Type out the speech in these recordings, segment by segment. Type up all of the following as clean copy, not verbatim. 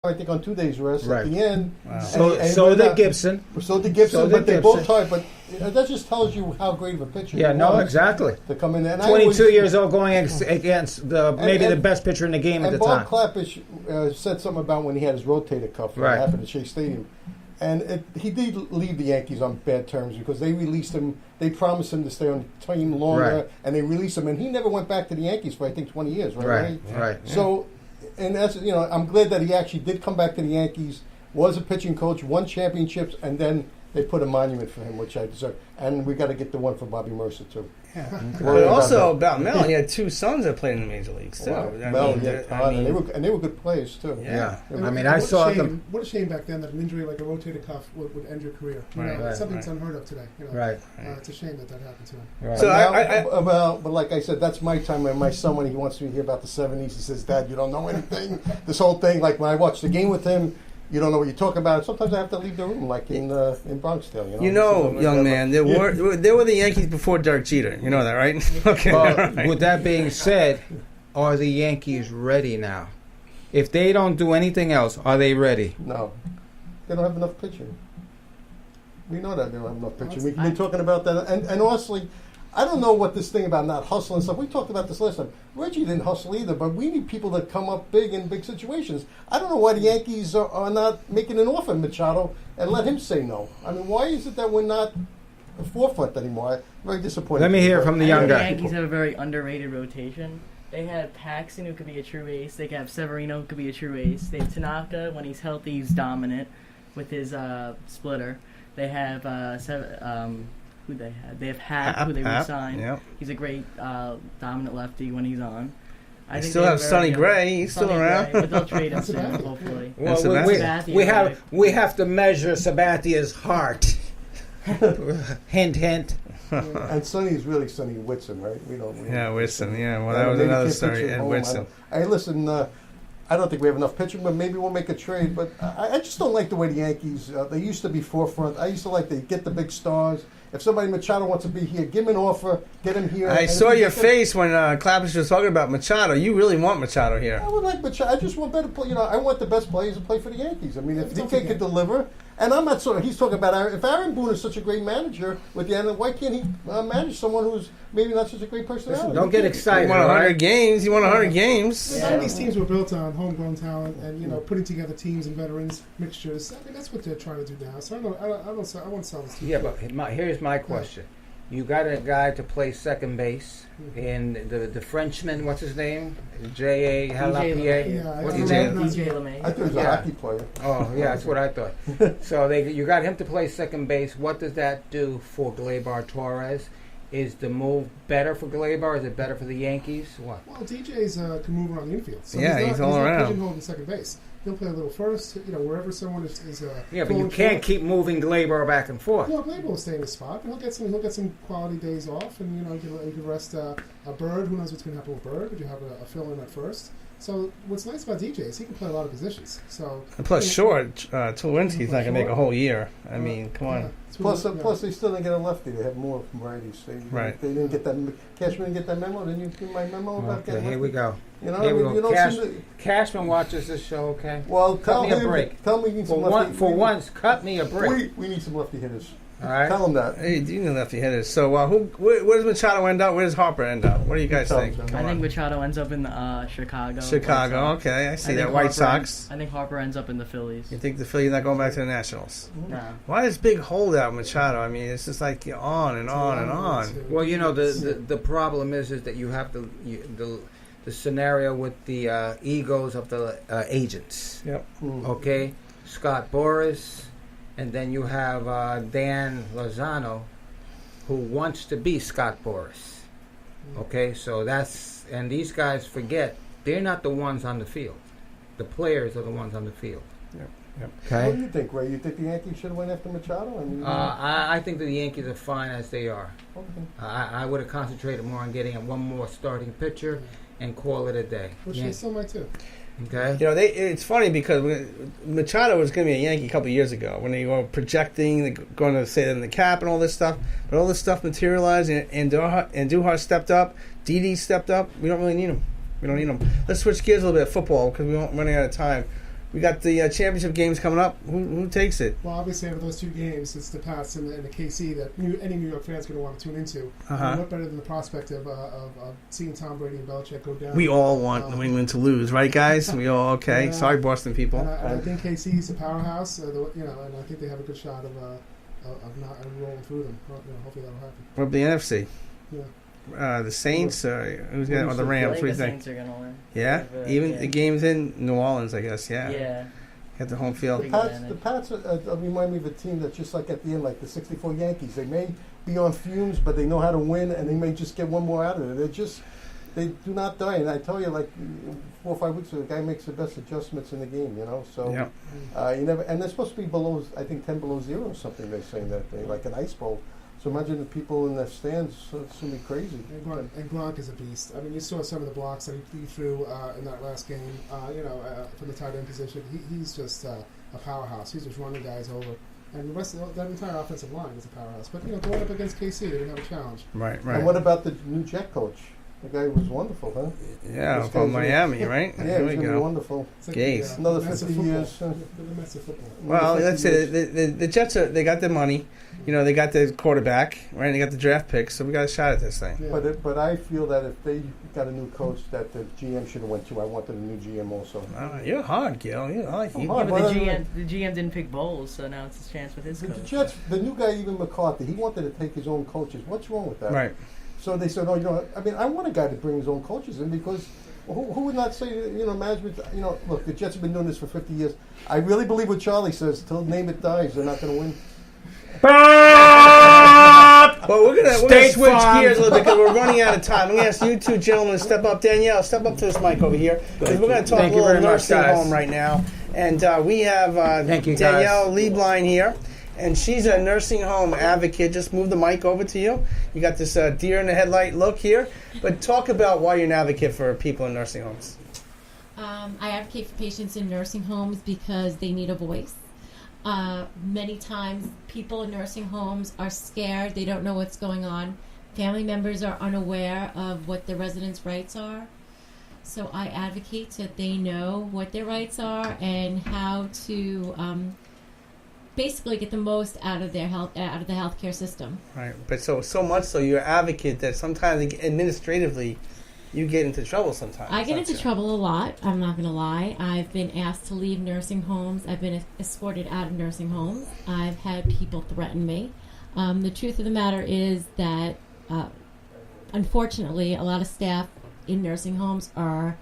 I think on 2 days rest Right. at the end. Wow. So did Gibson. So did Gibson, So did but they Gibson. both tied. But that just tells you how great of a pitcher. Yeah, he no, was exactly. To come in there, and 22 years old, going against maybe the and- best pitcher in the game at And the Bob time. Clappish said something about when he had his rotator cuff. Right. That happened at Shea Stadium. And he did leave the Yankees on bad terms because they released him. They promised him to stay on the team longer, Right. and they released him. And he never went back to the Yankees for, I think, 20 years, right? Right. So, and that's, I'm glad that he actually did come back to the Yankees, was a pitching coach, won championships, and then they put a monument for him, which I deserve. And we got to get the one for Bobby Mercer, too. Yeah. Worry But also about about Mel, he had 2 sons that played in the major leagues too. Wow. I Mel, mean, yeah, I mean, and they were good players, too. Yeah. I mean, I saw what a shame, them. What a shame back then that an injury like a rotator cuff would end your career. Right, Something right. that's unheard of today. Right. It's a shame that happened to him. Right. So But like I said, that's my time. When my son, when he wants to hear about the 70s, he says, "Dad, you don't know anything." This whole thing, like when I watch the game with him, you don't know what you're talking about. Sometimes I have to leave the room, like in Bronxdale. young man, there were the Yankees before Derek Jeter. You know that, right? Okay. Well, right. with that being said, are the Yankees ready now? If they don't do anything else, are they ready? No, they don't have enough pitching. We know that they don't have enough pitching. We've been talking about that, and honestly, I don't know what this thing about not hustling and stuff. We talked about this last time. Reggie didn't hustle either, but we need people that come up big in big situations. I don't know why the Yankees are not making an offer of Machado and let him say no. I mean, why is it that we're not the forefront anymore? I'm very disappointed. Let me hear from the I young think the guy. Yankees have a very underrated rotation. They have Paxton, who could be a true ace. They have Severino, who could be a true ace. They have Tanaka. When he's healthy, he's dominant with his splitter. They have who they have? They have Happ, who they re-signed. Yep. He's a great dominant lefty when he's on. They still have Sonny Gray. He's still around. But they'll trade him soon, hopefully. And Sabathia, we have to measure Sabathia's heart. Hint, hint. And Sonny's really Sonny Whitson, right? We don't. Yeah, Whitson. Yeah, well, that was another story. Ed Whitson. Hey, listen. I don't think we have enough pitching, but maybe we'll make a trade. But I just don't like the way the Yankees. They used to be forefront. I used to like they get the big stars. If somebody Machado wants to be here, give him an offer. Get him here. I saw your face when Clappish was talking about Machado. You really want Machado here. I would like Machado. I just want better play. I want the best players to play for the Yankees. I mean, if DK could deliver, and I'm not sort of. He's talking about if Aaron Boone is such a great manager with the end, why can't he manage someone who's maybe not such a great personality? Don't get excited. He won 100 games. He won 100 games. Some of these teams were built on homegrown talent and putting together teams and veterans mixtures. I mean, that's what they're trying to do now. So I want to sell this team. Yeah, but here's my question. You got a guy to play second base, and the Frenchman, what's his name? J.A. Halapie. What's his name? DJ LeMay. I thought he was a hockey player. Oh, yeah, that's what I thought. So you got him to play second base. What does that do for Gleyber Torres? Is the move better for Gleyber? Is it better for the Yankees? What? Well, DJ's can move around the infield. So Yeah, he's all around. He's not pigeonholed in second base. He'll play a little first, wherever someone is. Yeah, but you can't keep moving Gleyber back and forth. No, Gleyber will stay in his spot, but he'll get some quality days off, and you can rest a Bird. Who knows what's going to happen with Bird? But you have a fill in at first. So what's nice about DJ is he can play a lot of positions. So And plus, short, Tulowitzki's not going to make a whole year. I mean, come on. Plus, they still didn't get a lefty. They have more varieties. Right. They didn't get that. Cashman didn't get that memo. Didn't you get my memo about Okay, getting here we go. You know, Here we you go. don't Cashman watches this show, okay? Well, cut me a break. Tell me you need some lefty. For once, cut me a break. We need some lefty hitters. All right. Tell him that. Hey, you know lefty hitters. So, where does Machado end up? Where does Harper end up? What do you guys think? I think Machado ends up in Chicago. Chicago, okay. I see that. White Sox. I think Harper ends up in the Phillies. You think the Phillies not going back to the Nationals? No. Why this big holdout, Machado? I mean, it's just like on and on and on. Well, the problem is that you have the scenario with the egos of the agents. Yep. Okay, Scott Boras, and then you have Dan Lozano, who wants to be Scott Boras. Okay, so and these guys forget they're not the ones on the field. The players are the ones on the field. Yep. Okay. What do you think, Ray? You think the Yankees should have went after Machado? I think that the Yankees are fine as they are. Okay. I would have concentrated more on getting one more starting pitcher and call it a day. Which they still might too. Okay. It's funny because Machado was going to be a Yankee a couple of years ago when they were projecting, they're going to say that in the cap and all this stuff. But all this stuff materialized, and Duhar stepped up, Didi stepped up. We don't really need him. We don't need him. Let's switch gears a little bit of football because we're running out of time. We got the championship games coming up. Who takes it? Well, obviously, out of those two games, it's the Pats and the KC that any New York fan's going to want to tune into. What better than the prospect of seeing Tom Brady and Belichick go down? We all want New England to lose, right, guys? We all okay. Yeah. Sorry, Boston people. And I think KC's a powerhouse. And I think they have a good shot of not rolling through them. Hopefully that'll happen. What about the NFC? Yeah. The Saints, who's got or the Rams? What do you think? The Saints are going to win. Yeah, even the games in New Orleans, I guess. Yeah. Yeah. Got the home field. The Pats remind me of a team that's just like at the end, like the '64 Yankees. They may be on fumes, but they know how to win, and they may just get one more out of it. They do not die. And I tell you, like 4 or 5 weeks ago, the guy makes the best adjustments in the game. So you never. And they're supposed to be below, I think, 10 below zero or something. They're saying that day, like an ice bowl. So imagine the people in the stands. It's going to be crazy. And Gronk is a beast. I mean, you saw some of the blocks that he threw in that last game. From the tight end position, he's just a powerhouse. He's just running guys over. And the rest of that entire offensive line is a powerhouse. But going up against KC, they didn't have a challenge. Right. And what about the new Jet coach? The guy was wonderful, huh? Yeah, from Miami, right? Yeah, there we he's go. Wonderful. Like Gaze. Another 50 years. The Mets of football. Well, that's it. The Jets they got their money. They got the quarterback, right? They got the draft picks, so we got a shot at this thing. Yeah. But I feel that if they got a new coach, that the GM should have went to. I wanted a new GM also. You're hard, Gil. I like you. Yeah, but the GM didn't pick Bowles, so now it's his chance with his coach. The Jets, the new guy, even McCarthy, he wanted to take his own coaches. What's wrong with that? Right. So they said, I mean, I want a guy to bring his own coaches in because who would not say, management, look, the Jets have been doing this for 50 years. I really believe what Charlie says. Till name it dies, they're not going to win. Well, we're gonna switch gears a little bit because we're running out of time. I'm gonna ask you two gentlemen to step up. Danielle, step up to this mic over here because we're gonna talk a little nursing home right now. And we have Danielle Lieblein here, and she's a nursing home advocate. Just move the mic over to you. You got this deer in the headlight look here, but talk about why you're an advocate for people in nursing homes. I advocate for patients in nursing homes because they need a voice. Many times people in nursing homes are scared. They don't know what's going on. Family members are unaware of what the residents' rights are. So I advocate that they know what their rights are and how to basically get the most out of their health, out of the healthcare system. Right, but so much so you're an advocate that sometimes administratively you get into trouble sometimes. I get into trouble a lot. I'm not going to lie. I've been asked to leave nursing homes. I've been escorted out of nursing homes. I've had people threaten me. The truth of the matter is that, unfortunately, a lot of staff in nursing homes are,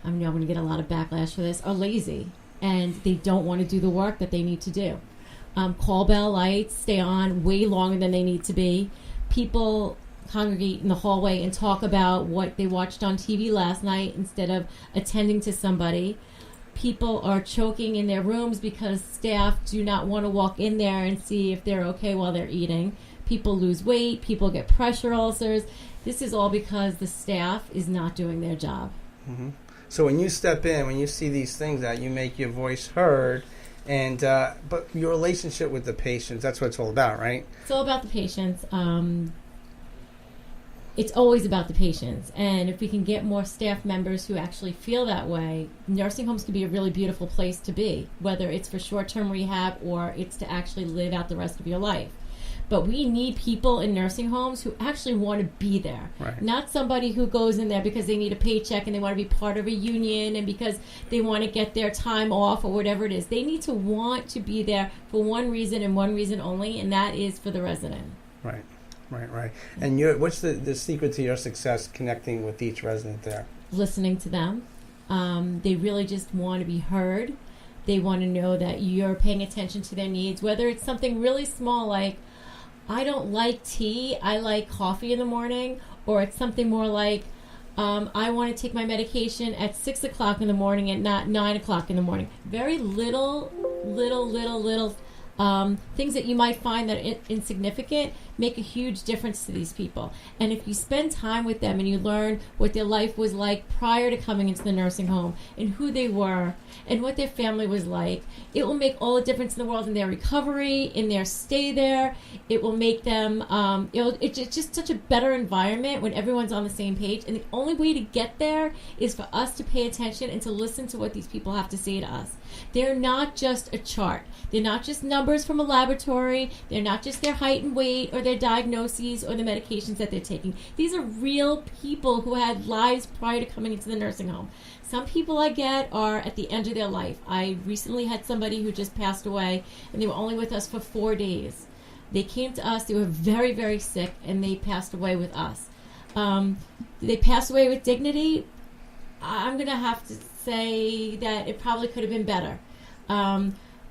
I'm going to get a lot of backlash for this, are lazy. And they don't want to do the work that they need to do. Call bell lights stay on way longer than they need to be. People congregate in the hallway and talk about what they watched on TV last night instead of attending to somebody. People are choking in their rooms because staff do not want to walk in there and see if they're okay while they're eating. People lose weight. People get pressure ulcers. This is all because the staff is not doing their job. Mm-hmm. So when you step in, when you see these things that you make your voice heard, and but your relationship with the patients, that's what it's all about, right? It's all about the patients. It's always about the patients. And if we can get more staff members who actually feel that way, nursing homes can be a really beautiful place to be, whether it's for short-term rehab or it's to actually live out the rest of your life. But we need people in nursing homes who actually want to be there. Right. Not somebody who goes in there because they need a paycheck and they want to be part of a union and because they want to get their time off or whatever it is. They need to want to be there for one reason and one reason only, and that is for the resident. Right. Right. And what's the secret to your success connecting with each resident there? Listening to them. They really just want to be heard. They want to know that you're paying attention to their needs, whether it's something really small like, I don't like tea, I like coffee in the morning, or it's something more like, I want to take my medication at 6 o'clock in the morning and not 9 o'clock in the morning. Very little things that you might find that are insignificant make a huge difference to these people. And if you spend time with them and you learn what their life was like prior to coming into the nursing home and who they were and what their family was like, it will make all the difference in the world in their recovery, in their stay there. It will make them, it's just such a better environment when everyone's on the same page. And the only way to get there is for us to pay attention and to listen to what these people have to say to us. They're not just a chart. They're not just numbers from a laboratory. They're not just their height and weight or their diagnoses or the medications that they're taking. These are real people who had lives prior to coming into the nursing home. Some people I get are at the end of their life. I recently had somebody who just passed away, and they were only with us for 4 days. They came to us, they were very, very sick, and they passed away with us. They passed away with dignity. I'm going to have to say that it probably could have been better.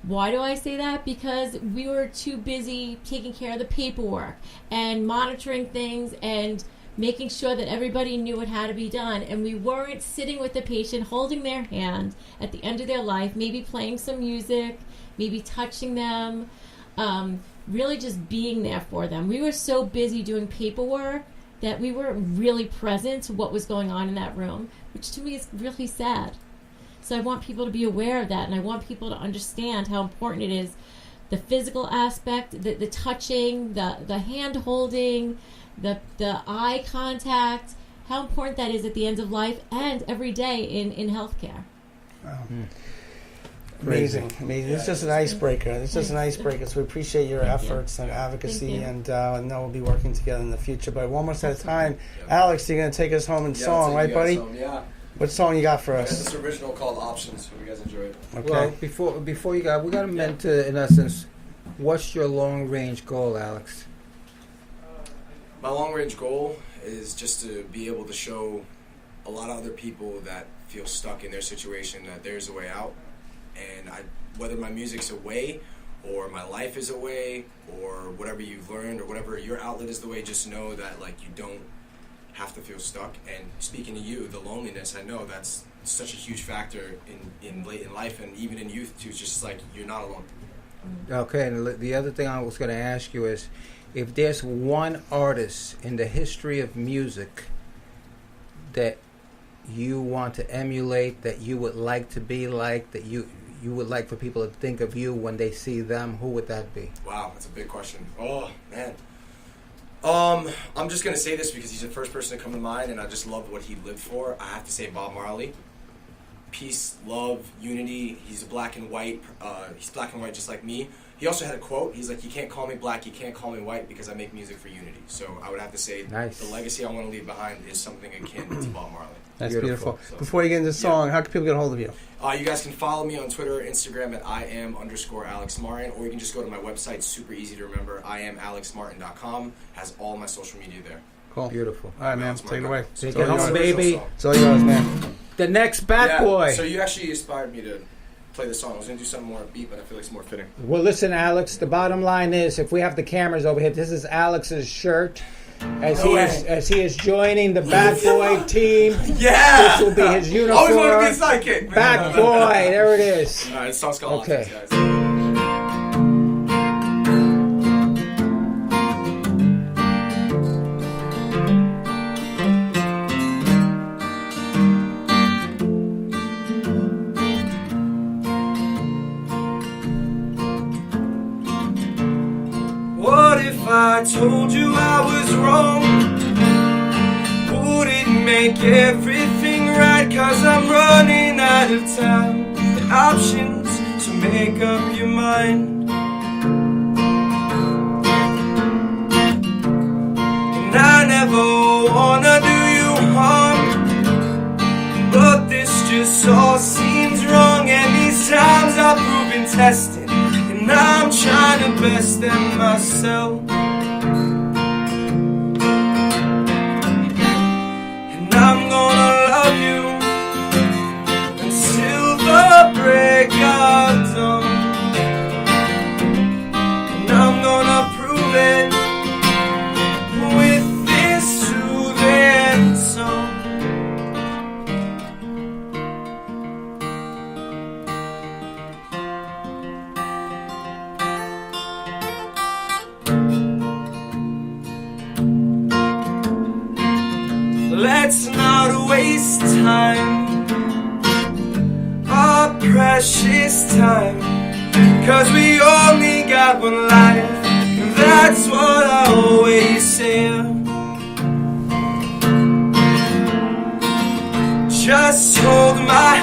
Why do I say that? Because we were too busy taking care of the paperwork and monitoring things and making sure that everybody knew what had to be done. And we weren't sitting with the patient, holding their hand at the end of their life, maybe playing some music, maybe touching them, really just being there for them. We were so busy doing paperwork that we weren't really present to what was going on in that room, which to me is really sad. So I want people to be aware of that, and I want people to understand how important it is, the physical aspect, the touching, the hand holding, the eye contact, how important that is at the end of life and every day in healthcare. Wow. Amazing. It's just an icebreaker. It's just an icebreaker. So we appreciate your efforts and advocacy, and know we'll be working together in the future. But one more at a time, Alex, you're going to take us home in song, right, buddy? Yeah. What song you got for us? This original called Options. Hope you guys enjoy it. Okay. Well, before you got, we got to meant to, in essence, what's your long range goal, Alex? My long range goal is just to be able to show a lot of other people that feel stuck in their situation that there's a way out. And whether my music's a way, or my life is a way, or whatever you've learned, or whatever your outlet is the way, just know that like you don't have to feel stuck. And speaking to you, the loneliness, I know that's such a huge factor in late in life and even in youth too. It's just like you're not alone. Okay, and the other thing I was going to ask you is, if there's one artist in the history of music that you want to emulate, that you would like to be like, that you would like for people to think of you when they see them, who would that be? Wow, that's a big question. Oh, man. I'm just going to say this because he's the first person to come to mind, and I just love what he lived for. I have to say Bob Marley. Peace, love, unity. He's black and white. He's black and white just like me. He also had a quote. He's like, you can't call me black, you can't call me white, because I make music for unity. So I would have to say the legacy I want to leave behind is something akin to Bob Marley. That's beautiful. So, before you get into the song, how can people get a hold of you? You guys can follow me on Twitter or Instagram at IAM_AlexMartin, or you can just go to my website, super easy to remember, IamAlexMartin.com. Has all my social media there. Cool. Beautiful. All right, man. Take it away. Take it home, baby. It's all yours, man. The next Bat Boy. So you actually inspired me to play the song. I was going to do something more upbeat, but I feel like it's more fitting. Well, listen, Alex, the bottom line is, if we have the cameras over here, this is Alex's shirt. As he is joining the Bat Boy team. Yeah! This will be his uniform. I always wanted to be a sidekick. Bat Boy, there it is. All right, this song's called Options, guys. What if I told you I was wrong? Would it make everything right? 'Cause I'm running out of time. The options to make up your mind. And I never wanna do you harm, but this just all seems wrong. And these times are proven tested, and I'm trying to best them myself. And I'm gonna love you until the break of dawn. And I'm gonna prove it with this soothing song. let's not waste time, our precious time, 'cause we only got one life, and that's what I always say. Just hold my